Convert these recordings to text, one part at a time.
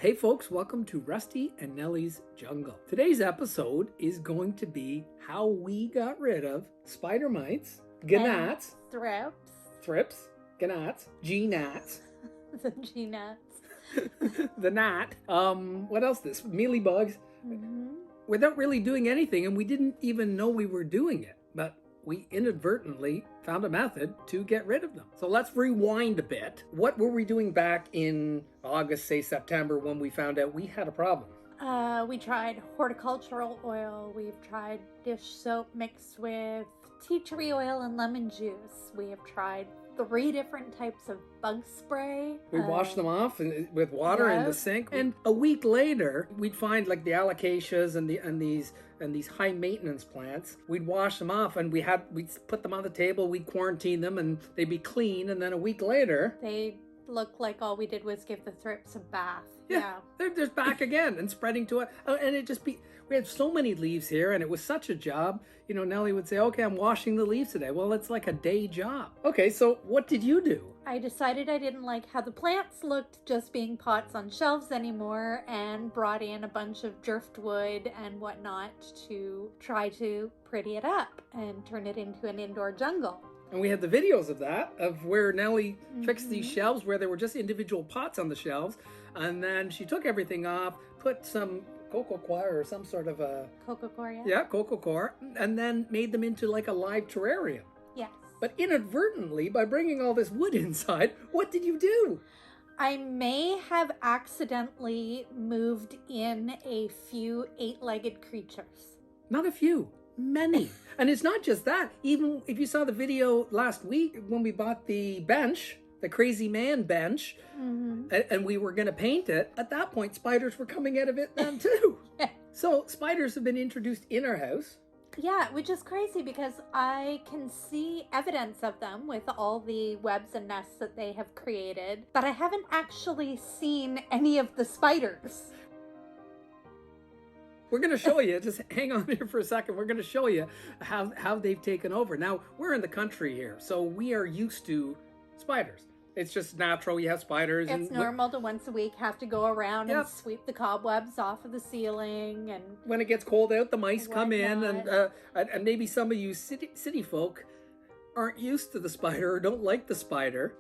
Hey folks, welcome to Rusty and Nellie's Jungle. Today's episode is going to be how we got rid of spider mites, gnats, THRIPS, gnats, gnats, the gnats, the gnat. What else? This mealybugs. Without really doing anything, and we didn't even know we were doing it, but we inadvertently found a method to get rid of them. So let's rewind a bit. What were we doing back in August, say September, when we found out we had a problem? We tried horticultural oil. We've tried dish soap mixed with tea tree oil and lemon juice. We have tried 3 different types of bug spray. We washed them off with water in the sink, and a week later, we'd find like the alocasias and these high maintenance plants. We'd wash them off, and we'd put them on the table. We'd quarantine them, and they'd be clean. And then a week later, they look like all we did was give the thrips a bath. They're just back again and spreading to it. And we had so many leaves here, and it was such a job. You know, Nellie would say, okay, I'm washing the leaves today. Well, it's like a day job. Okay, so what did you do? I decided I didn't like how the plants looked just being pots on shelves anymore, and brought in a bunch of driftwood and whatnot to try to pretty it up and turn it into an indoor jungle. And we had the videos of that, of where Nellie fixed these shelves where there were just individual pots on the shelves. And then she took everything off, put some cocoa coir or some sort of a... Cocoa coir, yeah. Yeah, cocoa coir. And then made them into like a live terrarium. Yes. But inadvertently, by bringing all this wood inside, what did you do? I may have accidentally moved in a few 8-legged creatures. Not a few. Many. And it's not just that. Even if you saw the video last week when we bought the bench, the crazy man bench, and we were going to paint it, at that point, spiders were coming out of it then too. So spiders have been introduced in our house. Yeah, which is crazy because I can see evidence of them with all the webs and nests that they have created, but I haven't actually seen any of the spiders. We're going to show you, just hang on here for a second. We're going to show you how they've taken over. Now, we're in the country here, so we are used to spiders. It's just natural. You have spiders. It's normal to once a week have to go around and sweep the cobwebs off of the ceiling. And when it gets cold out, the mice come in, and maybe some of you city folk aren't used to the spider or don't like the spider.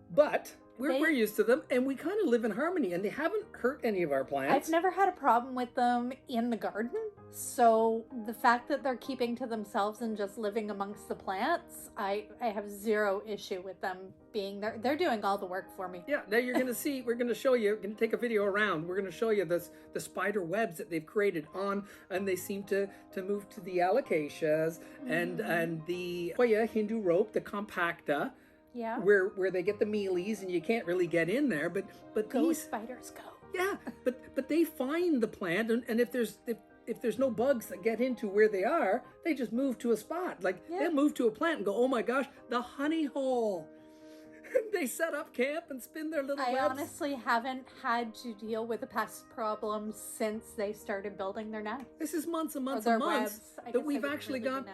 But we're used to them, and we kind of live in harmony, and they haven't hurt any of our plants. I've never had a problem with them in the garden, so the fact that they're keeping to themselves and just living amongst the plants, I have zero issue with them being there. They're doing all the work for me. Yeah, now you're going to see, we're going to show you, we're going to take a video around, we're going to show you the spider webs that they've created and they seem to move to the alocasias and the Hoya Hindu rope, the compacta. Yeah. Where they get the mealies and you can't really get in there, but these spiders go. Yeah, but they find the plant, and if there's no bugs that get into where they are, they just move to a spot. They'll move to a plant and go, oh my gosh, the honey hole. They set up camp and spin their little webs. I honestly haven't had to deal with a pest problem since they started building their nest. This is months and months and months that we've actually gone,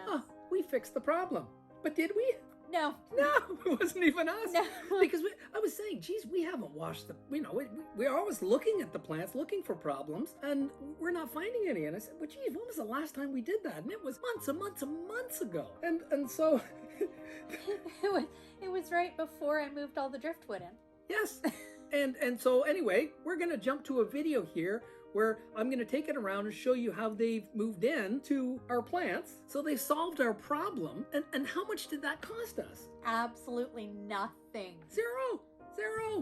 we fixed the problem. But did we? No, it wasn't even us. No. Because I was saying, geez, we haven't washed we're always looking at the plants, looking for problems, and we're not finding any. And I said, well, geez, when was the last time we did that? And it was months and months and months ago. And so... it was right before I moved all the driftwood in. Yes. And so anyway, we're going to jump to a video here where I'm going to take it around and show you how they've moved in to our plants. So they've solved our problem. And how much did that cost us? Absolutely nothing. Zero.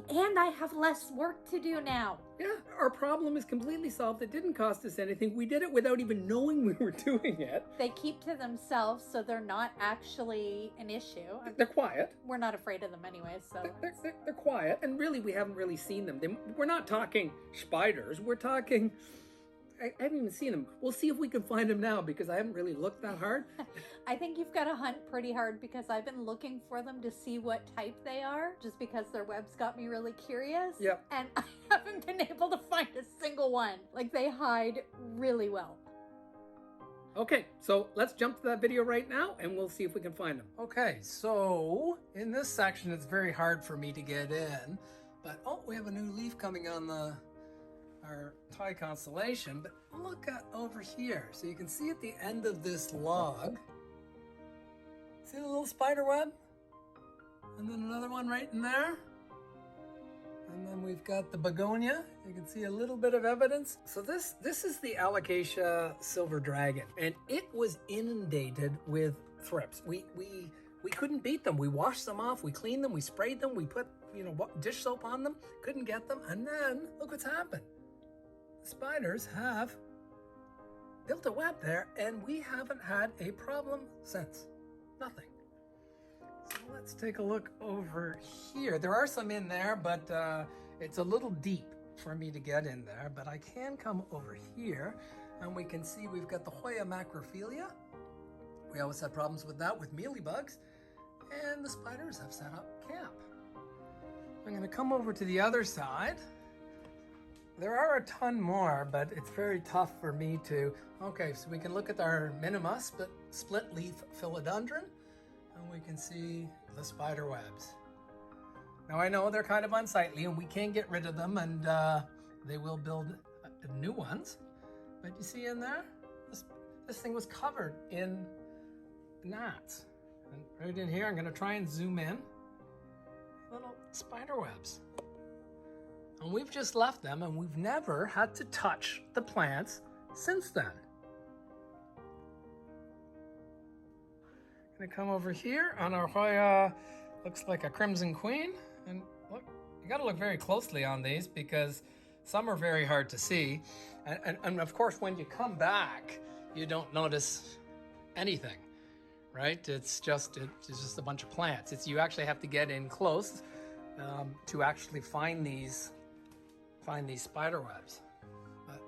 And I have less work to do now. Yeah, our problem is completely solved. It didn't cost us anything. We did it without even knowing we were doing it. They keep to themselves, so they're not actually an issue. They're quiet. We're not afraid of them anyway, so... They're quiet, and really we haven't really seen them. We're not talking spiders. We're talking... I haven't even seen them. We'll see if we can find them now because I haven't really looked that hard. I think you've got to hunt pretty hard because I've been looking for them to see what type they are just because their webs got me really curious. Yep. And I haven't been able to find a single one. Like, they hide really well. Okay, so let's jump to that video right now and we'll see if we can find them. Okay, so in this section it's very hard for me to get in, but oh, we have a new leaf coming on our Thai constellation, but look at over here. So you can see at the end of this log, see the little spider web? And then another one right in there. And then we've got the begonia. You can see a little bit of evidence. So this is the Alocasia silver dragon, and it was inundated with thrips. We couldn't beat them. We washed them off. We cleaned them. We sprayed them. We put dish soap on them. Couldn't get them. And then look what's happened. The spiders have built a web there, and we haven't had a problem since. Nothing. So let's take a look over here. There are some in there, but it's a little deep for me to get in there. But I can come over here, and we can see we've got the Hoya macrophilia. We always had problems with that with mealybugs, and the spiders have set up camp. I'm going to come over to the other side. There are a ton more, but it's very tough for me to... Okay, so we can look at our minima split leaf philodendron, and we can see the spider webs. Now I know they're kind of unsightly and we can get rid of them, and they will build new ones. But you see in there, this thing was covered in gnats. And right in here, I'm going to try and zoom in. Little spider webs. And we've just left them, and we've never had to touch the plants since then. Gonna come over here on our Hoya, looks like a crimson queen. And look, you gotta look very closely on these because some are very hard to see. And of course, when you come back, you don't notice anything, right? It's just a bunch of plants. You actually have to get in close to actually find these spider webs. But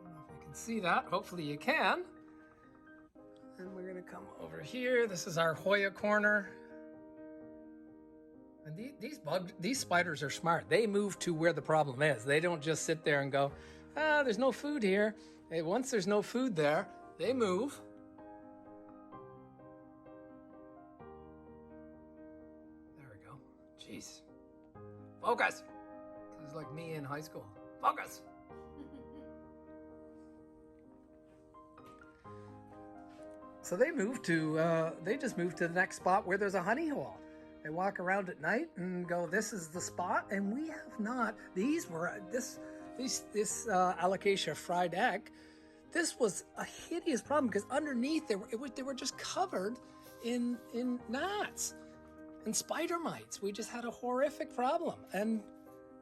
I don't know if you can see that. Hopefully you can. And we're going to come over here. This is our Hoya corner. And these spiders are smart. They move to where the problem is. They don't just sit there and go, there's no food here. Once there's no food there, they move. There we go. Jeez. Focus. This is like me in high school. Focus. So they just moved to the next spot where there's a honey hole. They walk around at night and go, this is the spot. And we have not, this Alocasia fried egg, this was a hideous problem because underneath they were just covered in gnats and spider mites. We just had a horrific problem. And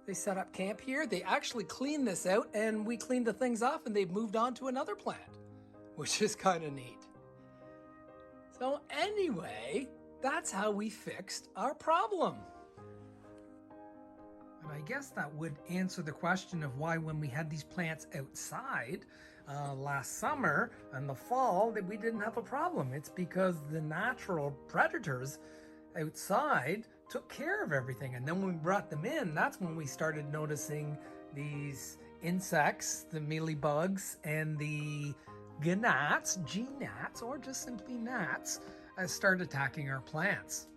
they set up camp here. They actually cleaned this out, and we cleaned the things off, and they've moved on to another plant, which is kind of neat. So anyway, that's how we fixed our problem. And I guess that would answer the question of why when we had these plants outside last summer and the fall that we didn't have a problem. It's because the natural predators outside took care of everything. And then when we brought them in, that's when we started noticing these insects, the mealybugs and the gnats, gnats, or just simply gnats, start attacking our plants.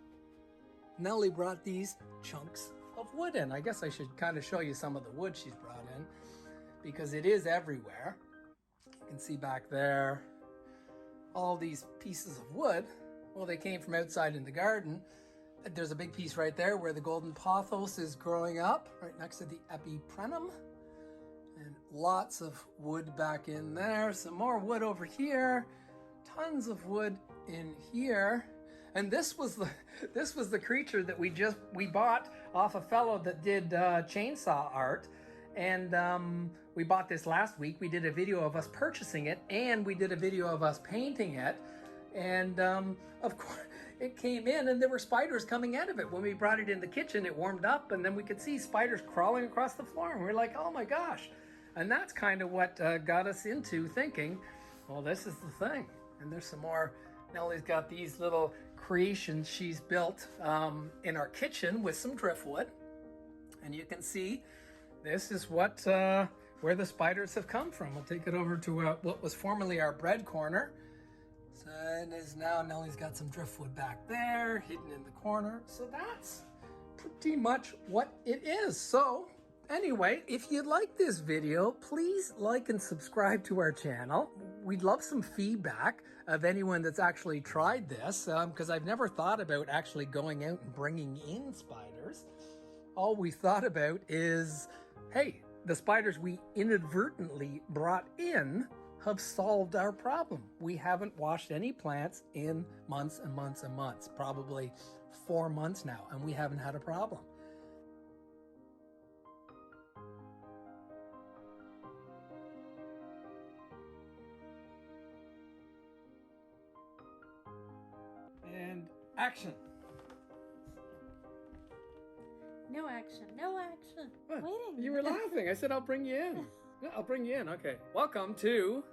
Nellie brought these chunks of wood in. I guess I should kind of show you some of the wood she's brought in because it is everywhere. You can see back there all these pieces of wood. Well, they came from outside in the garden. There's a big piece right there where the golden pothos is growing up, right next to the epiprenum. And lots of wood back in there. Some more wood over here. Tons of wood in here. And this was the creature that we bought off a fellow that did chainsaw art. And we bought this last week. We did a video of us purchasing it, and we did a video of us painting it. And of course, it came in, and there were spiders coming out of it. When we brought it in the kitchen, it warmed up, and then we could see spiders crawling across the floor. And we were like, oh my gosh. And that's kind of what got us into thinking, well, this is the thing. And there's some more. Nellie's got these little creations she's built in our kitchen with some driftwood. And you can see this is what where the spiders have come from. We'll take it over to what was formerly our bread corner. So it is now, Nellie's got some driftwood back there, hidden in the corner. So that's pretty much what it is. So anyway, if you like this video, please like and subscribe to our channel. We'd love some feedback of anyone that's actually tried this, because I've never thought about actually going out and bringing in spiders. All we thought about is, hey, the spiders we inadvertently brought in have solved our problem. We haven't washed any plants in months and months and months, probably 4 months now, and we haven't had a problem. And action. No action, no action. What? Waiting. You were laughing. I said I'll bring you in. Yeah, I'll bring you in. Okay. Welcome to...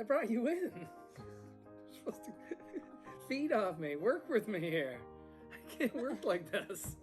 I brought you in. You're supposed to feed off me. Work with me here. I can't work like this.